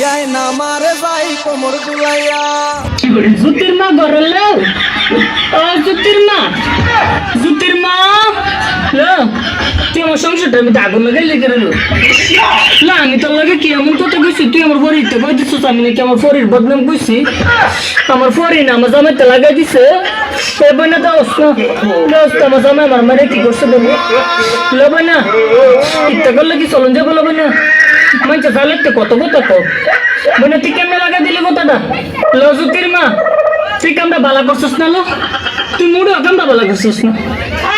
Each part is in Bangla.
বিয়ায় না মারে যাই কোমর দুলাইয়া। জুতির মা গরলে ও জুতির মা তুই আমার সংসারটা আমি আগুন লাগাই লেগে রইল না। আমি তোর লাগে কি এমন কথা কইছি? তুই আমার ফরিতে কই দিছিস? আমি নাকি আমার ফরির বদনাম কইছি? আমার ফরি না আমার জামাইতে লাগাই দিছে। এ বইনা দোস্ত আমার জামাই আমার মারে কি করছে বলি লবই না ইত্যা করলে কি চলন যাবো লবই না মাইছে চালে তো কত কথা কো বইনা তুই কেমনে লাগাই দিলি কথাটা লজুতির মা তুই কামটা বালা করছিস না লো তুই মুড়ে কামটা বালা করছিস না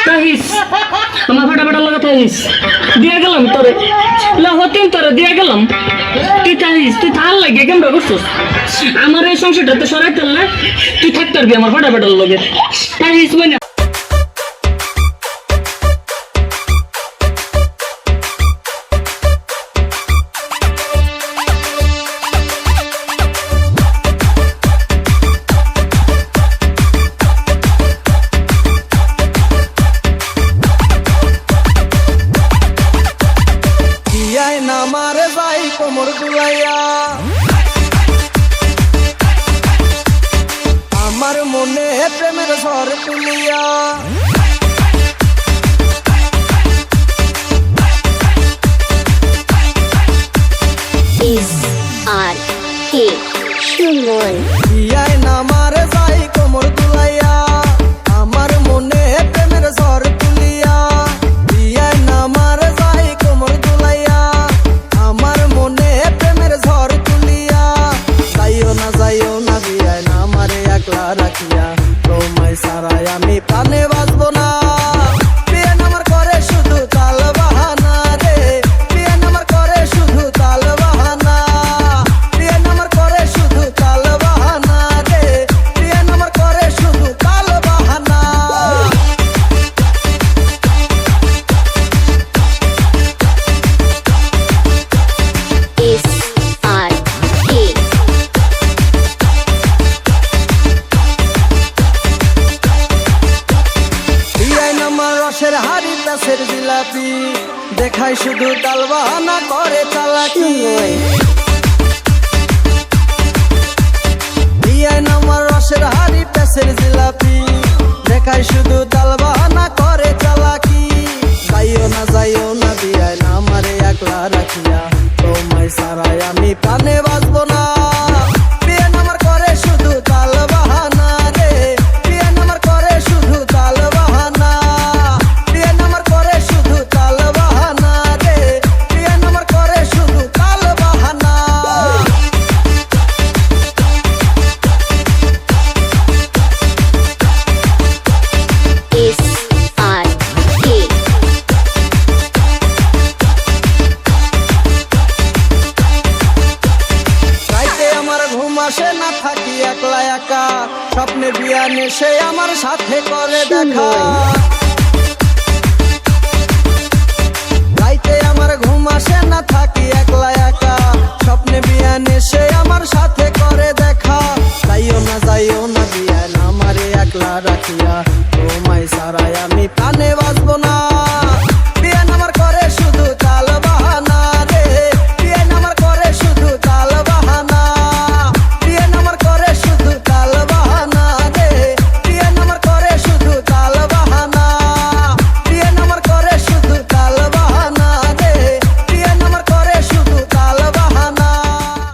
তাহিস আমার ফাটা লাগা তাহিস দিয়ে গেলাম তোরে হতিন তোরে দিয়ে গেলাম তুই তাহিস তুই থাল লাগে কামটা করছিস আমার এই সংসারটাতে সরাই তুললে তুই থাকতে পারবি আমার ফাটা লগে তাহিস বইনা না মারে যাই কোমর দুলাইয়া। আমার মনে প্রেমের ঝড় তুলিয়া। বিয়ায় না মারে যাই কোমর দুলাইয়া। আমার মনে প্রেমের ঝড় তুলিয়া। বিয়ায় না মারে যাই কোমর দুলাইয়া। আমার মনে প্রেমের ঝড় তুলিয়া। যাইও না বিয়ায় না মারে একলা রাখিয়া। তোমায় সারাই আমি প্রাণে বাঁচবো না। বিয়ান আমার করে শুধু তাল বাহানা রে। বিয়ান আমার করে শুধু তাল বাহানা। বিয়ান আমার করে শুধু তাল বাহানা রে। বিয়ান আমার করে শুধু তাল বাহানা। রসের হাড়ি প্যাসের জিলাপি দেখায় শুধু তাল বাহানা করে চালাকি। বিয়ায় নামার রসের হাড়ি প্যাসের জিলাপি দেখায় শুধু তাল বাহানা করে চালাকি। যাইও না বিয়ায় না আমারে একলা রাখিয়া। তোমায় সারাই আমি প্রাণে বাঁচবো না। বিয়ান আমার করে শুধু তাল বাহানা রে। বিয়ান আমার করে শুধু তাল বাহানা। বিয়ান আমার করে শুধু তাল বাহানা রে। বিয়ান আমার করে শুধু তাল বাহানা। রাইতে আমার ঘুম আসে না, থাকি একলা একা। স্বপ্নে বিয়ানে সে আমার সাথে করে দেখা। রাইতে আমার ঘুম আসে না, থাকি